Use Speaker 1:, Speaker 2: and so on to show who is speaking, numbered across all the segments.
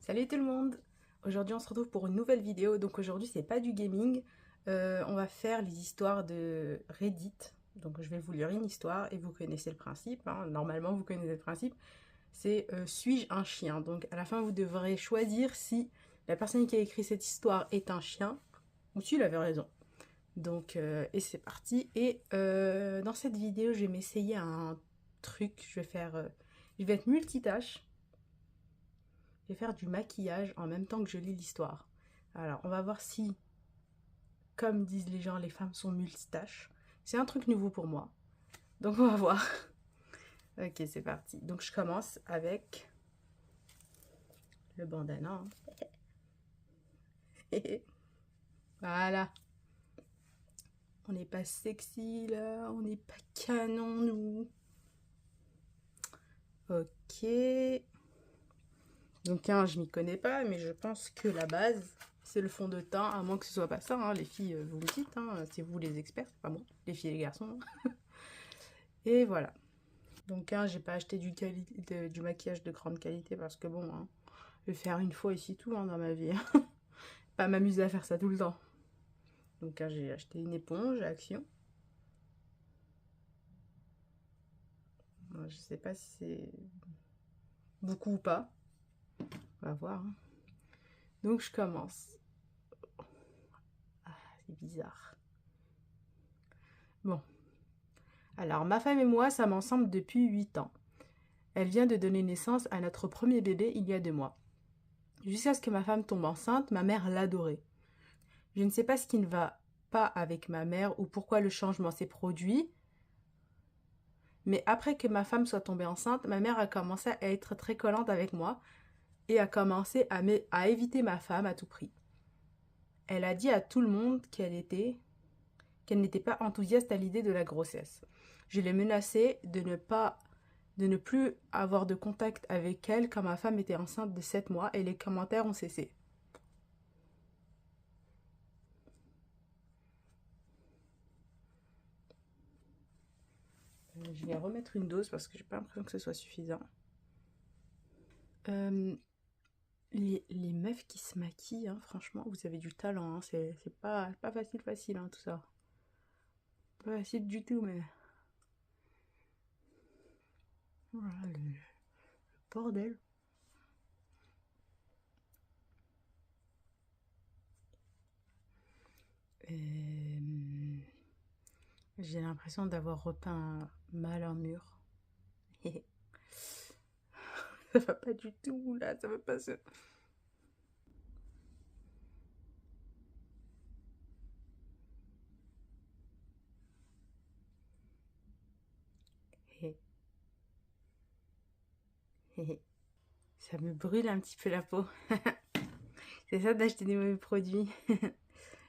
Speaker 1: Salut tout le monde! Aujourd'hui on se retrouve pour une nouvelle vidéo. Donc aujourd'hui c'est pas du gaming, on va faire les histoires de Reddit. Donc je vais vous lire une histoire et vous connaissez le principe, hein. Normalement vous connaissez le principe. C'est suis-je un chien? Donc à la fin vous devrez choisir si la personne qui a écrit cette histoire est un chien ou s'il avait raison. Donc et c'est parti. Et dans cette vidéo je vais m'essayer un truc, je vais être multitâche. Je vais faire du maquillage en même temps que je lis l'histoire. Alors, on va voir si, comme disent les gens, les femmes sont multitâches. C'est un truc nouveau pour moi. Donc, on va voir. Ok, c'est parti. Donc, je commence avec le bandana. Voilà. On n'est pas sexy, là. On n'est pas canon, nous. Ok. Donc, je m'y connais pas, mais je pense que la base, c'est le fond de teint, à moins que ce soit pas ça, hein. Les filles, vous me dites, hein, c'est vous les experts, c'est pas moi, les filles et les garçons. Et voilà. Donc, j'ai pas acheté du maquillage de grande qualité parce que bon, hein, je vais faire une fois ici tout, hein, dans ma vie. Pas m'amuser à faire ça tout le temps. Donc, j'ai acheté une éponge à Action. Je sais pas si c'est beaucoup ou pas. On va voir, hein. Donc, je commence. Ah, c'est bizarre. Bon. Alors, ma femme et moi sommes ensemble depuis 8 ans. Elle vient de donner naissance à notre premier bébé il y a 2 mois. Jusqu'à ce que ma femme tombe enceinte, ma mère l'adorait. Je ne sais pas ce qui ne va pas avec ma mère ou pourquoi le changement s'est produit, mais après que ma femme soit tombée enceinte, ma mère a commencé à être très collante avec moi et a commencé à éviter ma femme à tout prix. Elle a dit à tout le monde qu'elle n'était pas enthousiaste à l'idée de la grossesse. Je l'ai menacée de ne plus avoir de contact avec elle quand ma femme était enceinte de 7 mois et les commentaires ont cessé. Je vais remettre une dose parce que j'ai pas l'impression que ce soit suffisant. Les meufs qui se maquillent, hein, franchement, vous avez du talent, hein, c'est pas facile, hein, tout ça. Pas facile du tout, mais... Voilà, le bordel. J'ai l'impression d'avoir repeint mal un mur. Ça va pas du tout, là, ça va pas se... Ça me brûle un petit peu la peau. C'est ça d'acheter des mauvais produits.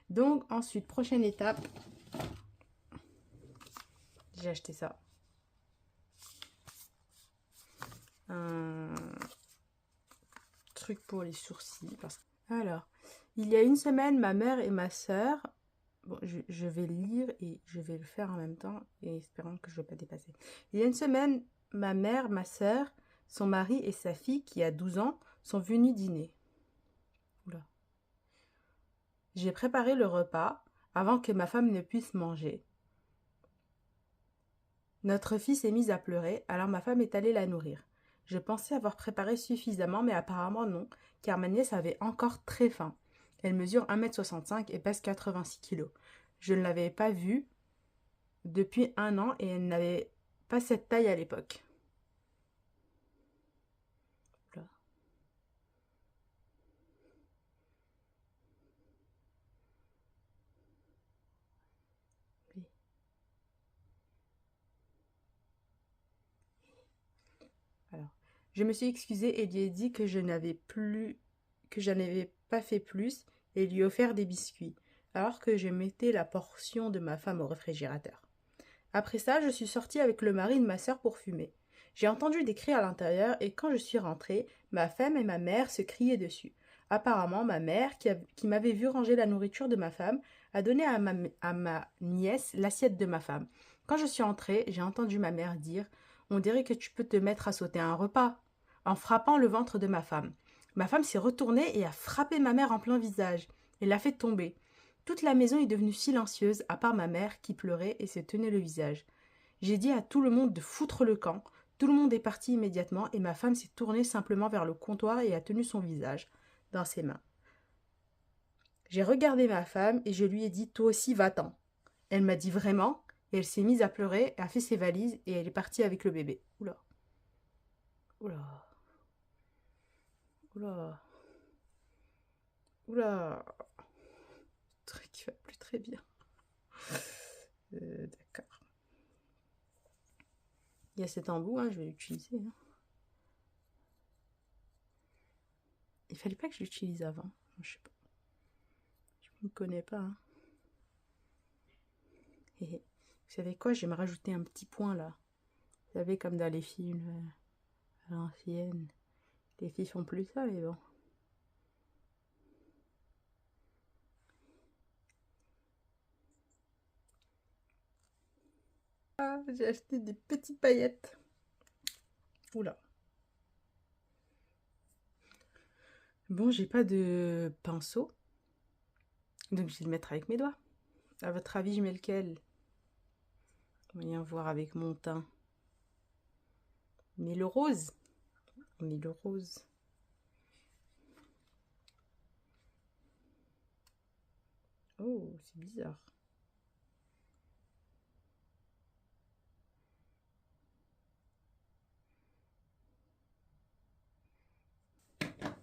Speaker 1: Donc ensuite, prochaine étape. J'ai acheté ça. Un truc pour les sourcils. Alors, il y a une semaine, ma mère et ma soeur... Bon, je vais le lire et je vais le faire en même temps et espérant que je ne vais pas dépasser. Il y a une semaine, ma mère, ma soeur, son mari et sa fille, qui a 12 ans, sont venus dîner. Oula. J'ai préparé le repas avant que ma femme ne puisse manger. Notre fille s'est mise à pleurer, alors ma femme est allée la nourrir. Je pensais avoir préparé suffisamment, mais apparemment non, car ma nièce avait encore très faim. Elle mesure 1,65 m et pèse 86 kg. Je ne l'avais pas vue depuis 1 an et elle n'avait pas cette taille à l'époque. Alors, je me suis excusée et lui ai dit que je n'avais pas fait plus et lui offert des biscuits, alors que je mettais la portion de ma femme au réfrigérateur. Après ça, je suis sortie avec le mari de ma sœur pour fumer. J'ai entendu des cris à l'intérieur et quand je suis rentrée, ma femme et ma mère se criaient dessus. Apparemment, ma mère, qui m'avait vu ranger la nourriture de ma femme, a donné à ma nièce l'assiette de ma femme. Quand je suis entrée, j'ai entendu ma mère dire « On dirait que tu peux te mettre à sauter un repas » en frappant le ventre de ma femme. Ma femme s'est retournée et a frappé ma mère en plein visage et l'a fait tomber. Toute la maison est devenue silencieuse, à part ma mère qui pleurait et se tenait le visage. J'ai dit à tout le monde de foutre le camp. Tout le monde est parti immédiatement et ma femme s'est tournée simplement vers le comptoir et a tenu son visage dans ses mains. J'ai regardé ma femme et je lui ai dit « Toi aussi, va-t'en ». Elle m'a dit « Vraiment ?» et elle s'est mise à pleurer, a fait ses valises et elle est partie avec le bébé. Oula. Oula. Oula. Oula. Le truc qui va plus très bien. D'accord. Il y a cet embout, hein, je vais l'utiliser. Hein. Il fallait pas que je l'utilise avant. Je sais pas. Je ne me connais pas. Hein. Et vous savez quoi? Je vais me rajouter un petit point là. Vous savez, comme dans les films à l'ancienne. Les filles font plus ça, mais bon. Ah, j'ai acheté des petites paillettes. Oula. Bon, j'ai pas de pinceau. Donc, je vais le mettre avec mes doigts. À votre avis, je mets lequel? Voyons voir avec mon teint. Mais le rose. Mais le rose. Oh, c'est bizarre.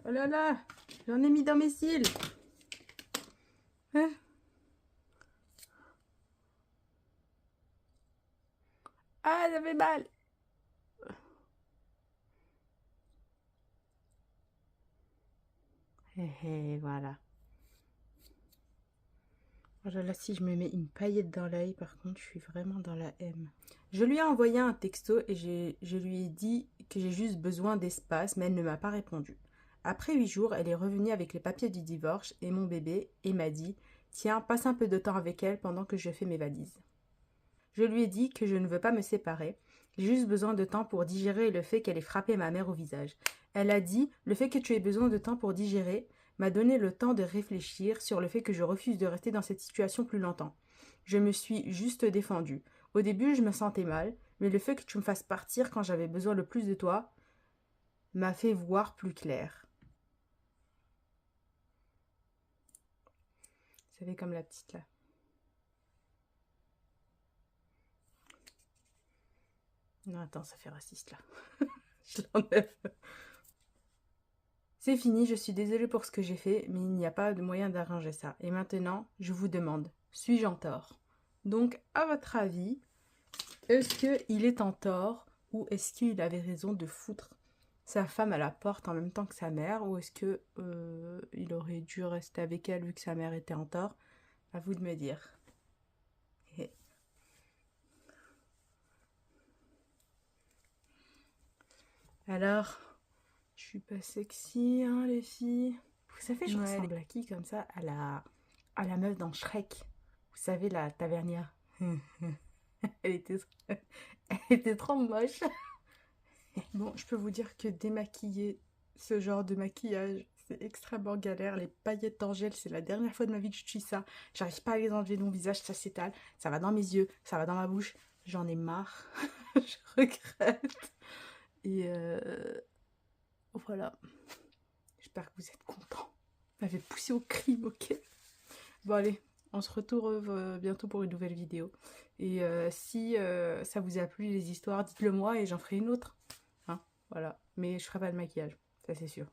Speaker 1: Oh là là, j'en ai mis dans mes cils. Hein? Ah, ça fait mal. Et voilà. Oh là là, si je me mets une paillette dans l'œil, par contre, je suis vraiment dans la M. Je lui ai envoyé un texto et je lui ai dit que j'ai juste besoin d'espace, mais elle ne m'a pas répondu. Après 8 jours, elle est revenue avec les papiers du divorce et mon bébé et m'a dit « Tiens, passe un peu de temps avec elle pendant que je fais mes valises. » Je lui ai dit que je ne veux pas me séparer, j'ai juste besoin de temps pour digérer le fait qu'elle ait frappé ma mère au visage. Elle a dit « Le fait que tu aies besoin de temps pour digérer m'a donné le temps de réfléchir sur le fait que je refuse de rester dans cette situation plus longtemps. Je me suis juste défendue. Au début, je me sentais mal, mais le fait que tu me fasses partir quand j'avais besoin le plus de toi m'a fait voir plus clair. » Vous savez, comme la petite là. Non, attends, ça fait raciste là. Je l'enlève. C'est fini, je suis désolée pour ce que j'ai fait, mais il n'y a pas de moyen d'arranger ça. Et maintenant, je vous demande, suis-je en tort? Donc, à votre avis, est-ce qu'il est en tort ou est-ce qu'il avait raison de foutre sa femme à la porte en même temps que sa mère, ou est-ce que il aurait dû rester avec elle vu que sa mère était en tort? À vous de me dire. Et... alors, je suis pas sexy, hein, les filles. Vous savez, je ressemble à qui comme ça? À la meuf dans Shrek. Vous savez, la tavernière. Elle était, elle était trop moche. Bon, je peux vous dire que démaquiller ce genre de maquillage, c'est extrêmement galère. Les paillettes d'Angèle, c'est la dernière fois de ma vie que j'utilise ça. J'arrive pas à les enlever de mon visage, ça s'étale. Ça va dans mes yeux, ça va dans ma bouche. J'en ai marre. Je regrette. Et voilà. J'espère que vous êtes contents. Vous m'avez poussé au crime, ok? Bon, allez, on se retrouve bientôt pour une nouvelle vidéo. Et si ça vous a plu les histoires, dites-le moi et j'en ferai une autre. Hein, voilà. Mais je ferai pas de maquillage, ça c'est sûr.